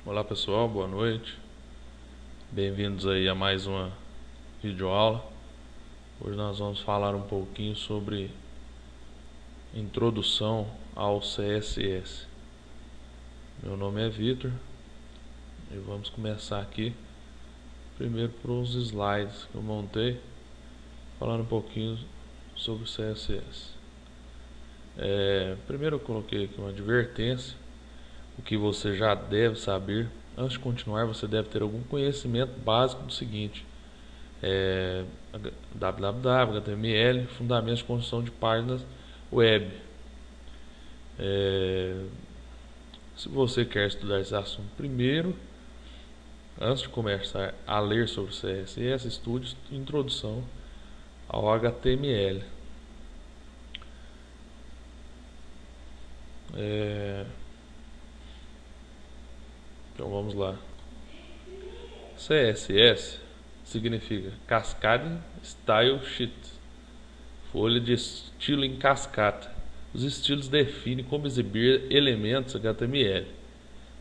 Olá pessoal, boa noite. Bem-vindos aí a mais uma videoaula. Hoje nós vamos falar um pouquinho sobre introdução ao CSS. Meu nome é Vitor e vamos começar aqui primeiro por uns slides que eu montei falando um pouquinho sobre o CSS. Primeiro eu coloquei aqui uma advertência, o que você já deve saber. Antes de continuar, você deve ter algum conhecimento básico do seguinte: www, HTML, fundamentos de construção de páginas web. Se você quer estudar esse assunto primeiro, antes de começar a ler sobre o CSS, estude introdução ao HTML. Então vamos lá. CSS significa Cascade Style Sheet, folha de estilo em cascata. Os estilos definem como exibir elementos HTML.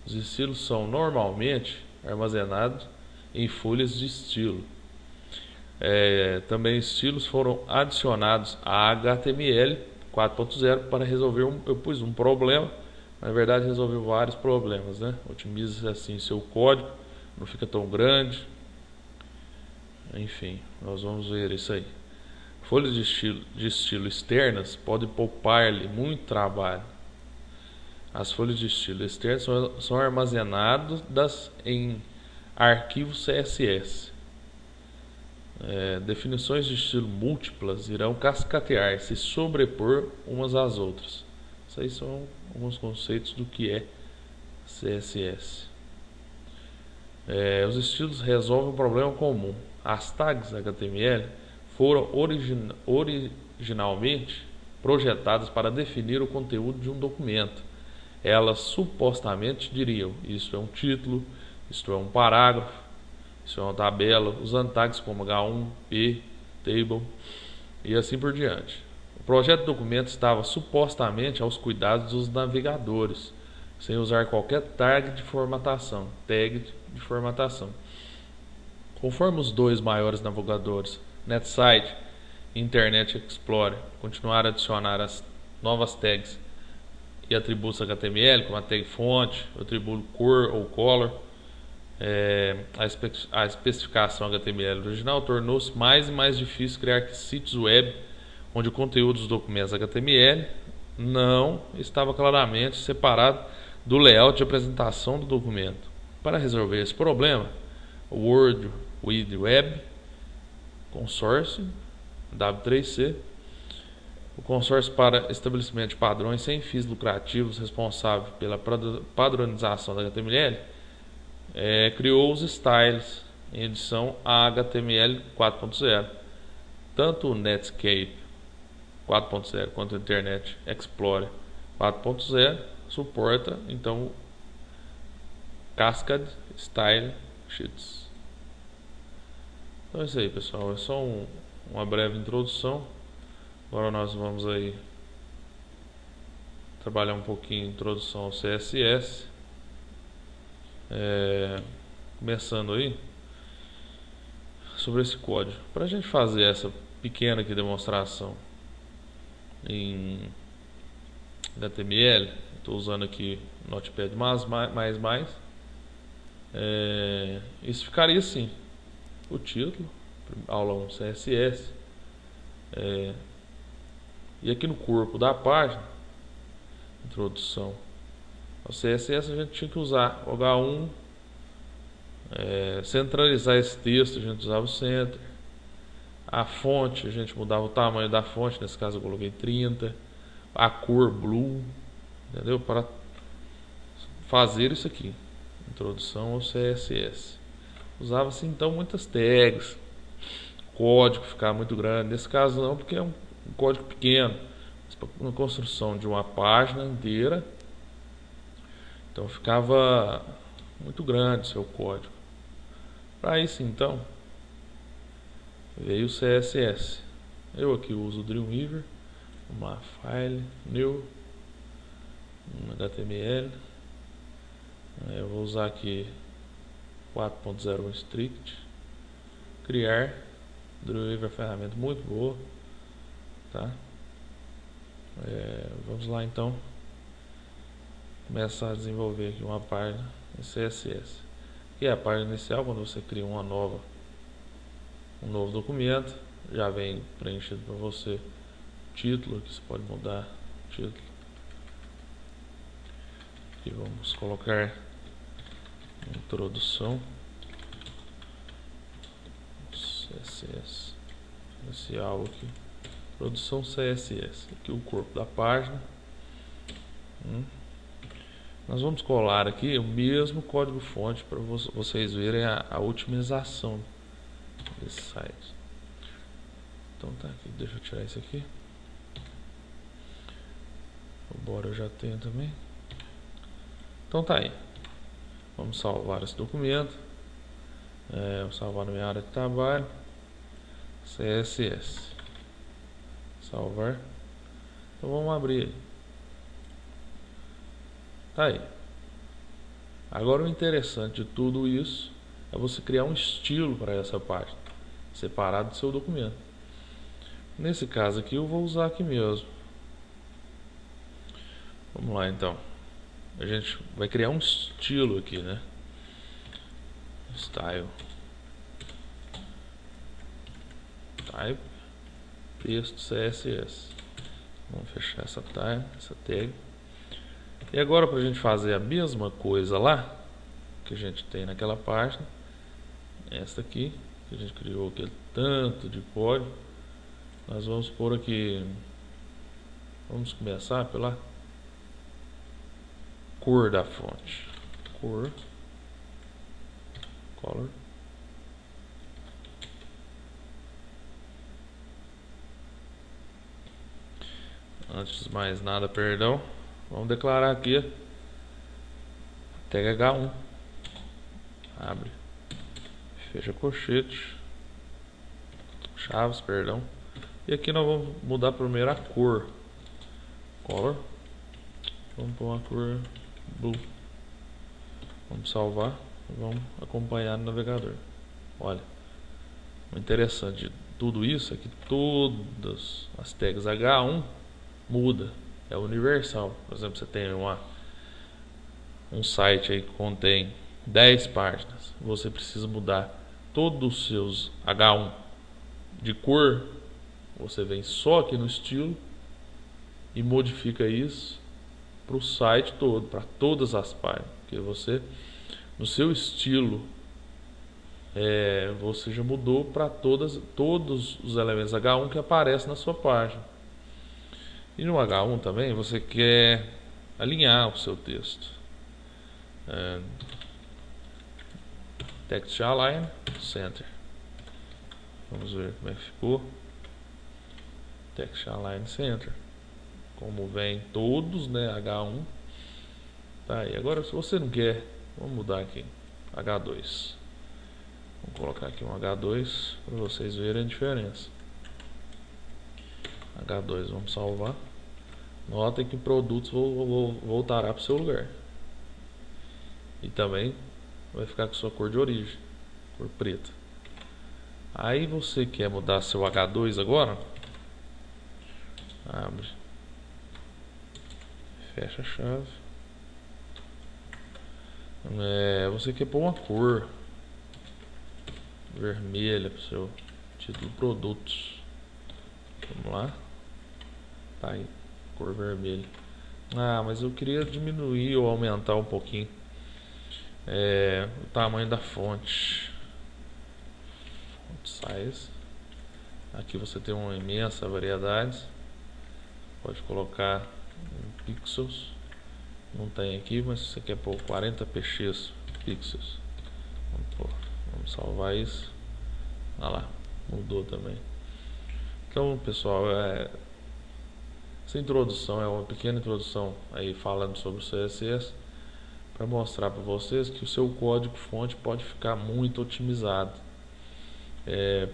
Os estilos são normalmente armazenados em folhas de estilo. Também estilos foram adicionados a HTML 4.0 para resolver eu pus um problema. Na verdade, resolveu vários problemas, né? Otimiza assim seu código, não fica tão grande. Enfim, nós vamos ver isso aí. Folhas de estilo externas podem poupar-lhe muito trabalho. As folhas de estilo externo são armazenadas em arquivos CSS. Definições de estilo múltiplas irão cascatear, se sobrepor umas às outras. Isso aí são alguns conceitos do que é CSS. Os estilos resolvem um problema comum. As tags HTML foram originalmente projetadas para definir o conteúdo de um documento. Elas supostamente diriam: isso é um título, isto é um parágrafo, isso é uma tabela, usando tags como H1, P, Table e assim por diante. O projeto de documento estava supostamente aos cuidados dos navegadores, sem usar qualquer tag de formatação. Conforme os dois maiores navegadores, NetSite e Internet Explorer, continuaram a adicionar as novas tags e atributos HTML, como a tag fonte, o atributo cor ou color, a especificação HTML original, tornou-se mais e mais difícil criar sítios web onde o conteúdo dos documentos HTML não estava claramente separado do layout de apresentação do documento. Para resolver esse problema, o World Wide Web Consortium, W3C, o consórcio para estabelecimento de padrões sem fins lucrativos responsável pela padronização da HTML, criou os styles em edição a HTML 4.0. Tanto o Netscape 4.0 quanto o Internet Explorer 4.0 suporta então Cascade Style Sheets. Então é isso aí, pessoal, é só uma breve introdução. Agora nós vamos aí trabalhar um pouquinho introdução ao CSS. Começando aí sobre esse código. Para a gente fazer essa pequena aqui demonstração em HTML, estou usando aqui Notepad++. Isso ficaria assim: o título, aula 1 CSS, e aqui no corpo da página, introdução ao CSS, a gente tinha que usar o H1, centralizar esse texto, a gente usava o center. A fonte, a gente mudava o tamanho da fonte, nesse caso eu coloquei 30. A cor blue, entendeu? Para fazer isso aqui, introdução ao CSS. Usava-se então muitas tags, código ficava muito grande. Nesse caso não, porque é um código pequeno, uma construção de uma página inteira, então ficava muito grande o seu código. Para isso então veio o CSS. Eu aqui uso o Dreamweaver, uma file new, um HTML, Eu vou usar aqui 4.01 strict, criar. Dreamweaver é uma ferramenta muito boa, tá? Vamos lá então começar a desenvolver aqui uma página em CSS, que é a página inicial. Quando você cria um novo documento, já vem preenchido para você o título, que você pode mudar o título. Aqui vamos colocar introdução CSS inicial aqui, introdução CSS, aqui o corpo da página. Nós vamos colar aqui o mesmo código fonte para vocês verem a otimização desse site. Então tá aqui, deixa eu tirar isso aqui. O bora eu já tenho também. Então tá aí. Vamos salvar esse documento. Vou salvar na minha área de trabalho. CSS. Salvar. Então vamos abrir. Tá aí. Agora o interessante de tudo isso é você criar um estilo para essa página, separado do seu documento. Nesse caso aqui eu vou usar aqui mesmo. Vamos lá então. A gente vai criar um estilo aqui, né? Style. Type. Texto CSS. Vamos fechar essa tag. E agora, para a gente fazer a mesma coisa lá que a gente tem naquela página, esta aqui que a gente criou aquele tanto de código, nós vamos pôr aqui. Vamos começar pela cor da fonte. Color. Antes de mais nada, perdão, vamos declarar aqui tag H1. Abre, fecha colchete, chaves, perdão. E aqui nós vamos mudar primeiro a cor. Color. Vamos pôr uma cor blue. Vamos salvar. Vamos acompanhar no navegador. Olha, o interessante de tudo isso é que todas as tags H1 muda, é universal. Por exemplo, você tem um site aí que contém 10 páginas, você precisa mudar todos os seus H1 de cor, você vem só aqui no estilo e modifica isso para o site todo, para todas as páginas, porque você, no seu estilo, você já mudou para todos os elementos H1 que aparecem na sua página. E no H1 também você quer alinhar o seu texto. Text Align Center. Vamos ver como é que ficou. Text Align Center. Como vem todos, né? H1. Tá aí. Agora, se você não quer, vamos mudar aqui. H2. Vamos colocar aqui um H2 para vocês verem a diferença. H2, vamos salvar. Notem que produtos voltará para o seu lugar. E também vai ficar com sua cor de origem, cor preta. Aí você quer mudar seu H2 agora? Abre, fecha a chave. Você quer pôr uma cor vermelha para o seu título produtos. Vamos lá. Tá aí, cor vermelha. Mas eu queria diminuir ou aumentar um pouquinho o tamanho da fonte. Font size. Aqui você tem uma imensa variedade. Pode colocar em pixels. Não tem aqui, mas se você quer pôr 40 px pixels, vamos salvar isso. Olha lá, mudou também. Então, pessoal, essa introdução é uma pequena introdução aí falando sobre o CSS, para mostrar para vocês que o seu código fonte pode ficar muito otimizado,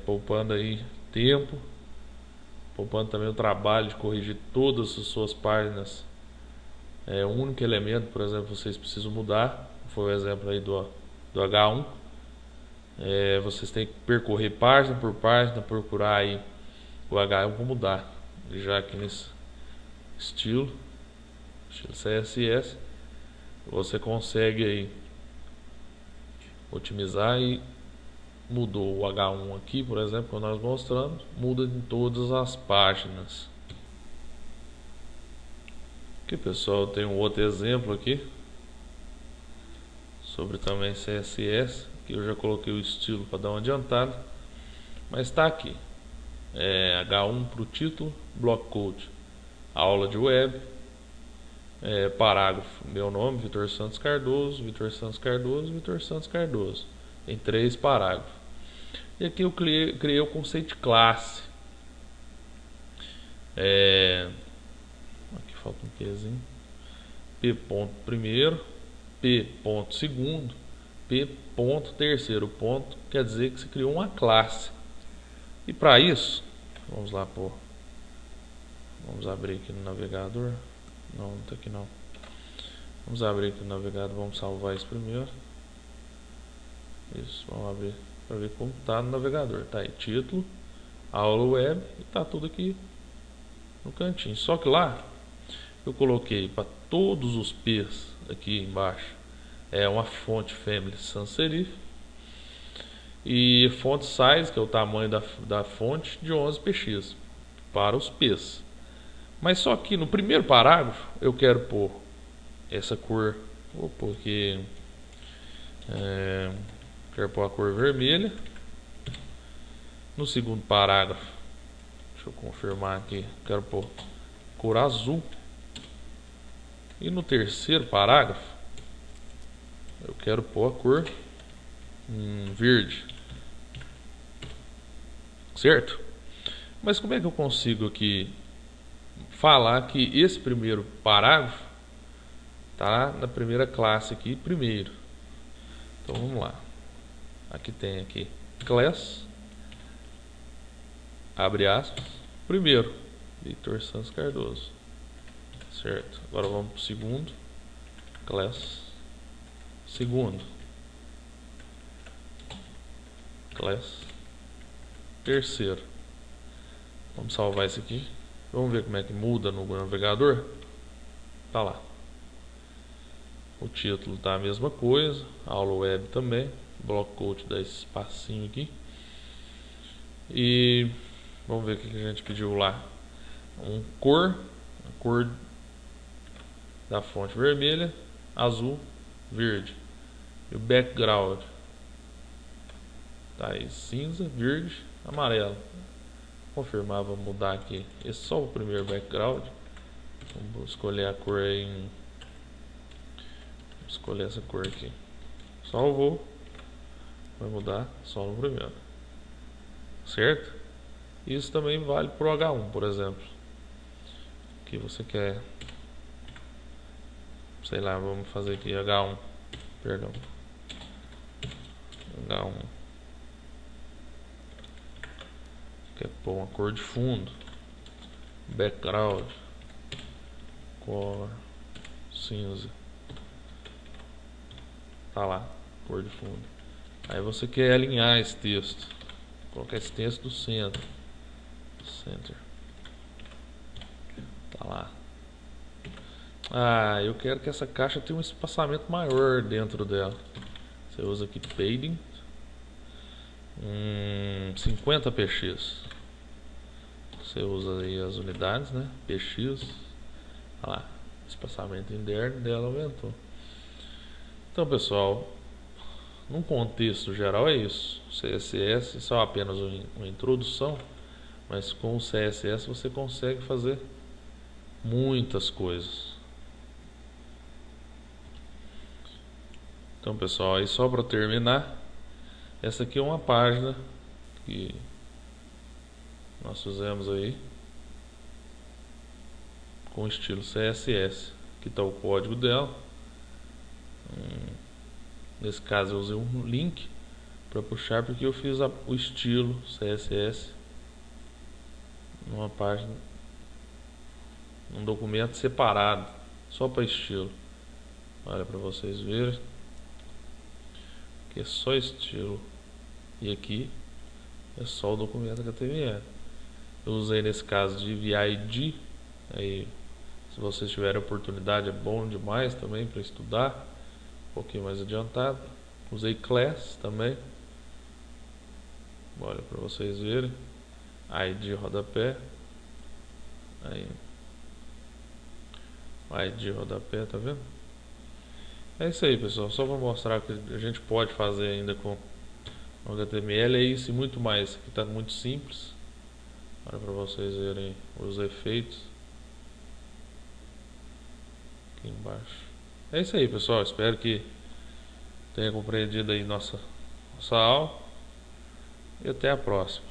poupando aí tempo, poupando também o trabalho de corrigir todas as suas páginas. Um único elemento, por exemplo, vocês precisam mudar, foi o exemplo aí do H1. Vocês têm que percorrer página por página, procurar aí o H1 como mudar. Já aqui nesse estilo CSS, você consegue aí otimizar e mudou o H1 aqui, por exemplo, quando nós mostramos, muda em todas as páginas. Aqui, pessoal, tem um outro exemplo aqui sobre também CSS, que eu já coloquei o estilo para dar uma adiantada, mas está aqui. H1 para o título, block code, aula de web, parágrafo, meu nome, Vitor Santos Cardoso, Vitor Santos Cardoso, Vitor Santos Cardoso. Tem 3 parágrafos. E aqui eu criei o conceito de classe. Aqui falta um Pzinho. P ponto primeiro, P ponto segundo, P ponto terceiro ponto. Quer dizer que você criou uma classe. E para isso, vamos lá pôr. Vamos abrir aqui no navegador. Não está aqui não. Vamos abrir aqui no navegador. Vamos salvar isso primeiro. Isso, vamos abrir para ver como está no navegador. Tá aí, título, aula web, e tá tudo aqui no cantinho. Só que lá eu coloquei para todos os P's aqui embaixo uma fonte family sans serif e font size, que é o tamanho da fonte, de 11 px para os P's. Mas só que no primeiro parágrafo eu quero pôr essa cor, vou pôr aqui, quero pôr a cor vermelha. No segundo parágrafo, deixa eu confirmar aqui, quero pôr cor azul. E no terceiro parágrafo eu quero pôr a cor verde, certo? Mas como é que eu consigo aqui falar que esse primeiro parágrafo tá na primeira classe aqui primeiro? Então vamos lá. Aqui tem aqui class, abre aspas, primeiro, Vitor Santos Cardoso, certo? Agora vamos para o segundo, class, segundo, class, terceiro. Vamos salvar isso aqui. Vamos ver como é que muda no navegador. Tá lá. O título tá a mesma coisa, aula web também, block code dá esse espacinho aqui. E vamos ver o que a gente pediu lá. A cor da fonte vermelha, azul, verde. E o background tá aí cinza, verde, amarelo. Confirmar, vamos mudar aqui. Esse é só o primeiro background. Vamos escolher a cor aí vou escolher essa cor aqui. Salvou. Vai mudar só no primeiro. Certo? Isso também vale para o H1, por exemplo. Que você quer, sei lá, vamos fazer aqui H1. Perdão. H1. Quer pôr uma cor de fundo, background, cor cinza, tá lá, cor de fundo. Aí você quer alinhar esse texto, colocar esse texto do centro, center, tá lá. Eu quero que essa caixa tenha um espaçamento maior dentro dela. Você usa aqui padding, 50 px. Você usa aí as unidades, né? Px. Olha lá, espaçamento interno dela aumentou. Então, pessoal, num contexto geral é isso. CSS é só apenas uma introdução, mas com o CSS você consegue fazer muitas coisas. Então, pessoal, aí só para terminar, essa aqui é uma página que nós fizemos aí com estilo CSS. Aqui está o código dela. Nesse caso eu usei um link para puxar, porque eu fiz o estilo CSS numa página, num documento separado, só para estilo. Olha, para vocês verem. que é só estilo, e aqui é só o documento HTML. Eu usei nesse caso de VID, aí se vocês tiverem oportunidade é bom demais também para estudar, um pouquinho mais adiantado. Usei class também, olha para vocês verem, ID rodapé, aí ID rodapé, tá vendo? É isso aí, pessoal, só para mostrar que a gente pode fazer ainda com o HTML, é isso e muito mais. Aqui está muito simples, olha para vocês verem os efeitos aqui embaixo. É isso aí, pessoal, espero que tenha compreendido aí nossa aula e até a próxima.